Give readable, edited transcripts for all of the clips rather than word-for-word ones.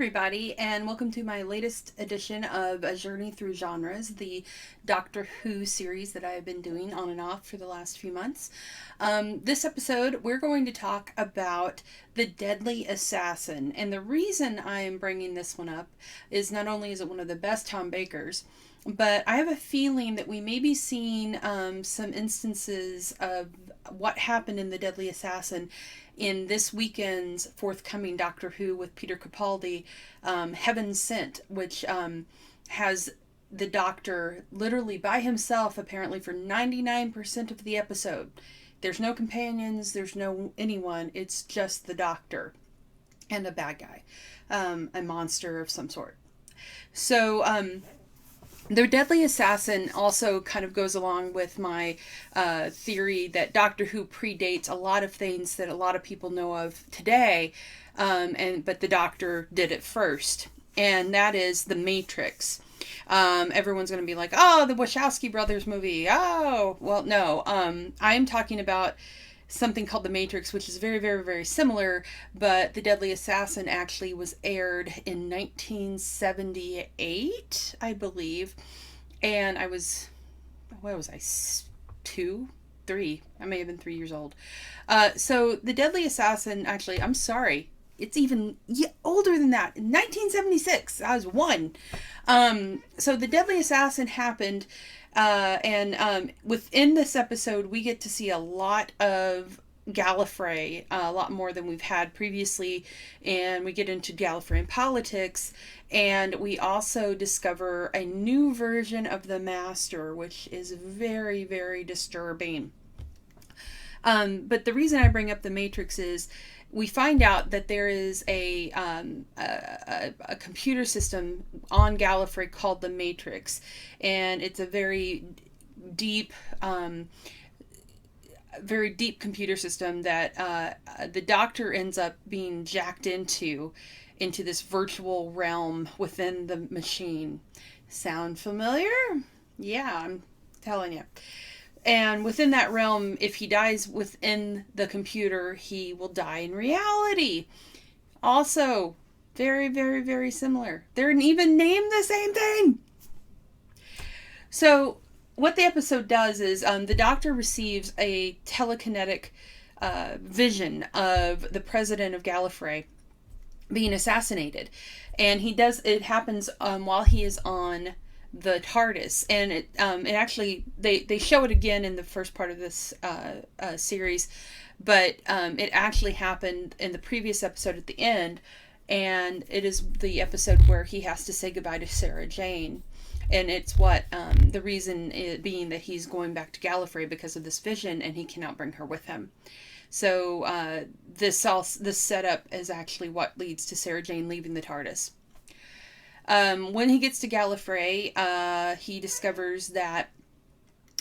everybody, and welcome to my latest edition of A Journey Through Genres, the Doctor Who series that I have been doing on and off for the last few months. This episode, we're going to talk about The Deadly Assassin, and the reason I am bringing this one up is not only is it one of the best Tom Bakers, but I have a feeling that we may be seeing some instances of what happened in The Deadly Assassin in this weekend's forthcoming Doctor Who with Peter Capaldi, Heaven Sent, which has the Doctor literally by himself, apparently, for 99% of the episode. There's no companions, there's no anyone, it's just the Doctor and a bad guy, a monster of some sort. So, The Deadly Assassin also kind of goes along with my theory that Doctor Who predates a lot of things that a lot of people know of today, but the Doctor did it first, and that is The Matrix. Everyone's going to be like, oh, the Wachowski brothers movie. Oh, well, no. I am talking about something called The Matrix, which is very, very, very similar, but The Deadly Assassin actually was aired in 1978, I believe, and I was, what was I, 2? 3? I may have been 3 years old. So The Deadly Assassin, actually, I'm sorry, it's even older than that. In 1976, I was 1. So The Deadly Assassin happened, and within this episode, we get to see a lot of Gallifrey, a lot more than we've had previously, and we get into Gallifrey and politics, and we also discover a new version of the Master, which is very, very disturbing. But the reason I bring up the Matrix is we find out that there is a computer system on Gallifrey called the Matrix, and it's a very deep computer system that the Doctor ends up being jacked into this virtual realm within the machine. Sound familiar? Yeah, I'm telling you. And within that realm, if he dies within the computer, he will die in reality. Also, very, very, very similar. They're even named the same thing. So, what the episode does is the Doctor receives a telekinetic vision of the president of Gallifrey being assassinated. And it happens while he is on the TARDIS, and it actually they show it again in the first part of this series, but it actually happened in the previous episode at the end, and it is the episode where he has to say goodbye to Sarah Jane, and it's what the reason being that he's going back to Gallifrey because of this vision, and he cannot bring her with him. So this setup is actually what leads to Sarah Jane leaving the TARDIS. When he gets to Gallifrey, he discovers that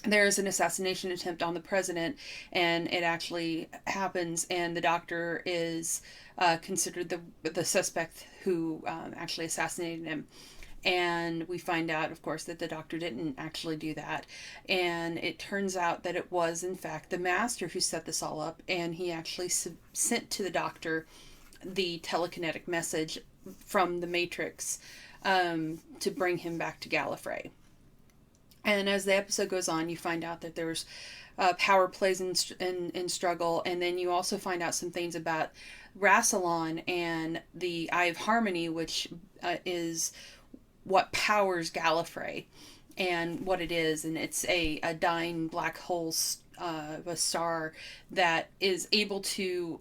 there is an assassination attempt on the president, and it actually happens, and the Doctor is considered the suspect who actually assassinated him. And we find out, of course, that the Doctor didn't actually do that. And it turns out that it was, in fact, the Master who set this all up, and he actually sent to the Doctor the telekinetic message from the Matrix to bring him back to Gallifrey. And as the episode goes on, you find out that there's power plays in struggle, and then you also find out some things about Rassilon and the Eye of Harmony, which is what powers Gallifrey and what it is, and it's a dying black hole of a star that is able to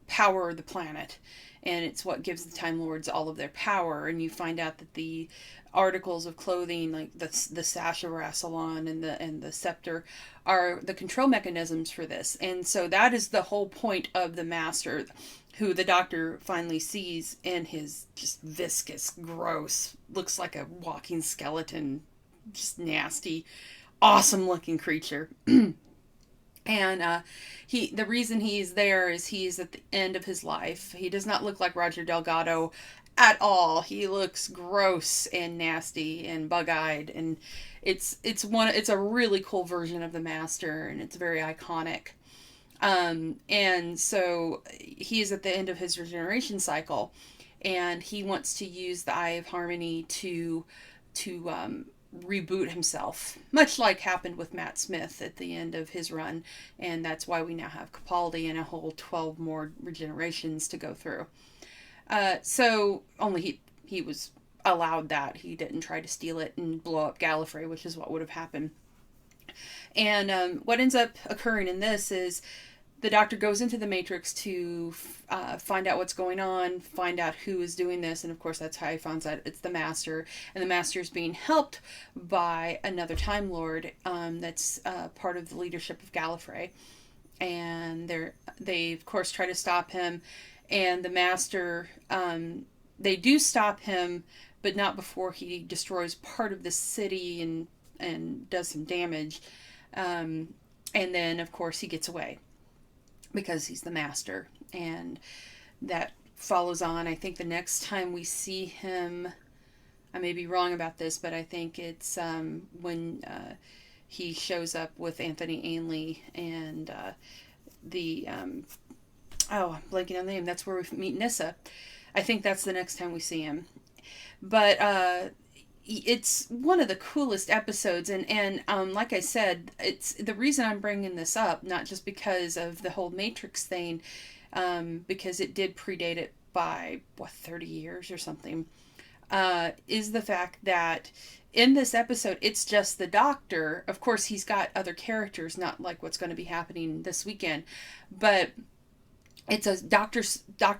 power the planet. And it's what gives the Time Lords all of their power. And you find out that the articles of clothing, like the sash of Rassilon and the scepter, are the control mechanisms for this. And so that is the whole point of the Master, who the Doctor finally sees in his just viscous, gross, looks like a walking skeleton, just nasty, awesome looking creature. And the reason he's there is he's at the end of his life. He does not look like Roger Delgado at all. He looks gross and nasty and bug-eyed, and it's a really cool version of the Master, and it's very iconic. And so he is at the end of his regeneration cycle, and he wants to use the Eye of Harmony to reboot himself, much like happened with Matt Smith at the end of his run, and that's why we now have Capaldi and a whole 12 more regenerations to go through. So only he was allowed that. He didn't try to steal it and blow up Gallifrey, which is what would have happened. And what ends up occurring in this is the Doctor goes into the Matrix to find out what's going on, find out who is doing this, and of course that's how he finds out it's the Master, and the Master is being helped by another Time Lord that's part of the leadership of Gallifrey, and they of course try to stop him, and the Master, they do stop him, but not before he destroys part of the city and does some damage, and then of course he gets away because he's the Master, and that follows on. I think the next time we see him, I may be wrong about this, but I think it's when he shows up with Anthony Ainley and the I'm blanking on the name. That's where we meet Nyssa. I think that's the next time we see him. But it's one of the coolest episodes, and like I said, it's the reason I'm bringing this up, not just because of the whole Matrix thing, because it did predate it by 30 years or something, is the fact that in this episode it's just the Doctor. Of course he's got other characters, not like what's going to be happening this weekend, but it's a doctor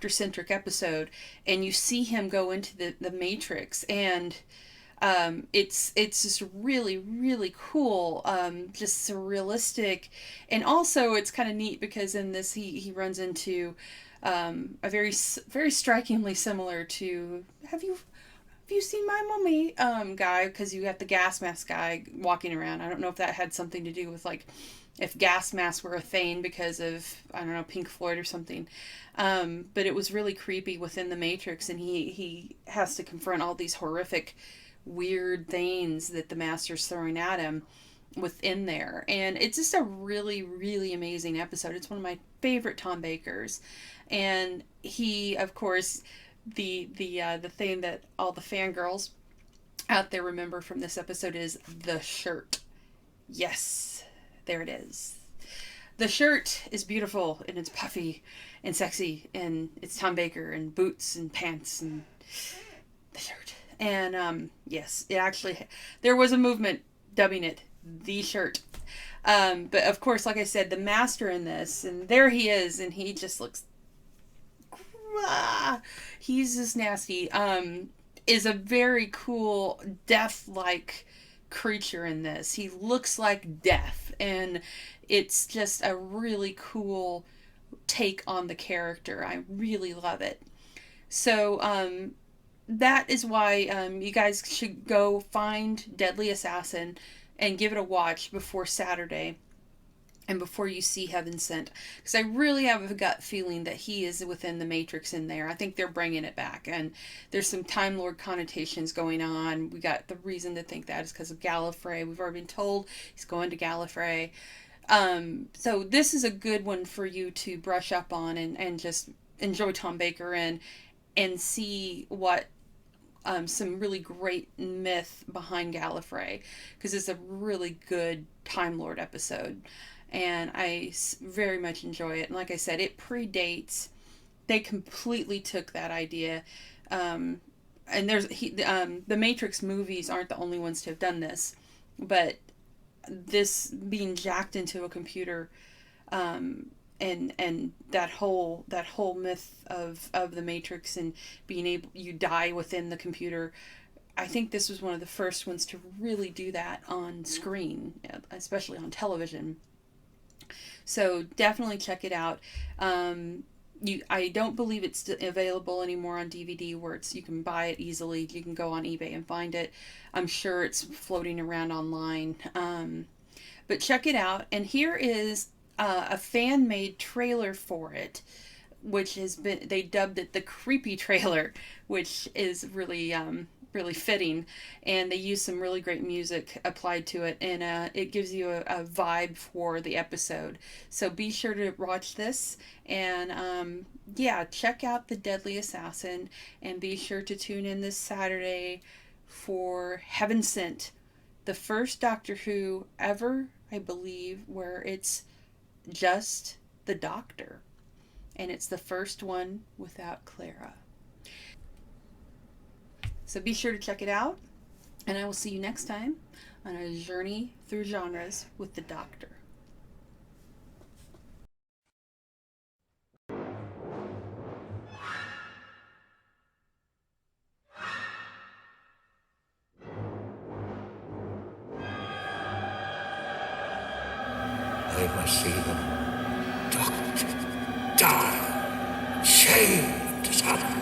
centric episode, and you see him go into the Matrix, and it's just really, really cool, just surrealistic, and also it's kind of neat because in this he runs into a very strikingly similar to have you seen My Mummy guy, because you got the gas mask guy walking around. I don't know if that had something to do with like if gas masks were a thing because of, I don't know, Pink Floyd or something. But it was really creepy within the Matrix, and he has to confront all these horrific, weird things that the Master's throwing at him within there. And it's just a really, really amazing episode. It's one of my favorite Tom Bakers. And he, of course, the thing that all the fangirls out there remember from this episode is the shirt. Yes, there it is. The shirt is beautiful, and it's puffy and sexy, and it's Tom Baker and boots and pants and the shirt. And yes, it actually, there was a movement dubbing it the shirt. But of course, like I said, the Master in this, and there he is, and he just looks, he's just nasty. Is a very cool death-like creature in this. He looks like death, and it's just a really cool take on the character. I really love it. So that is why you guys should go find Deadly Assassin and give it a watch before Saturday and before you see Heaven Sent, because I really have a gut feeling that he is within the Matrix in there. I think they're bringing it back, and there's some Time Lord connotations going on. We got the reason to think that is because of Gallifrey. We've already been told he's going to Gallifrey. So this is a good one for you to brush up on and just enjoy Tom Baker in, and see what some really great myth behind Gallifrey, because it's a really good Time Lord episode, and I very much enjoy it. And like I said, it predates. They completely took that idea, and there's the Matrix movies aren't the only ones to have done this, but this being jacked into a computer, and that whole myth of the Matrix and being able, you die within the computer. I think this was one of the first ones to really do that on screen, especially on television. So definitely check it out. I don't believe it's available anymore on DVD where you can buy it easily. You can go on eBay and find it. I'm sure it's floating around online. But check it out. And here is a fan-made trailer for it, which has been, they dubbed it the creepy trailer, which is really really fitting, and they use some really great music applied to it, and it gives you a vibe for the episode. So be sure to watch this, and yeah, check out The Deadly Assassin, and be sure to tune in this Saturday for Heaven Sent, the first Doctor Who ever, I believe, where it's just the Doctor, and it's the first one without Clara. So be sure to check it out, and I will see you next time on a journey through genres with the Doctor. I must see them. Doctor, die, chained to something.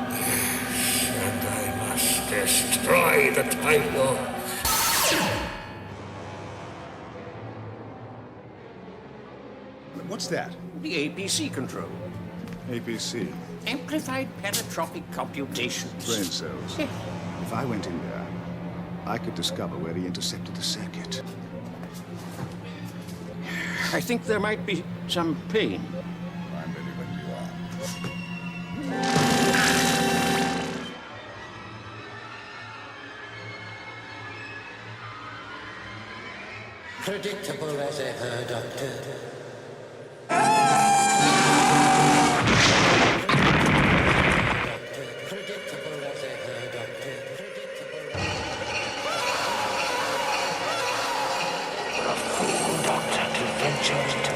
Yes, and I must destroy the Time Lord. What's that? The APC control. APC. Amplified paratropic computations. Brain cells. If I went in there, I could discover where he intercepted the circuit. I think there might be some pain. I'm ready when you are. Predictable as ever, Doctor. Predictable as ever, Doctor. A fool, Doctor, to venture into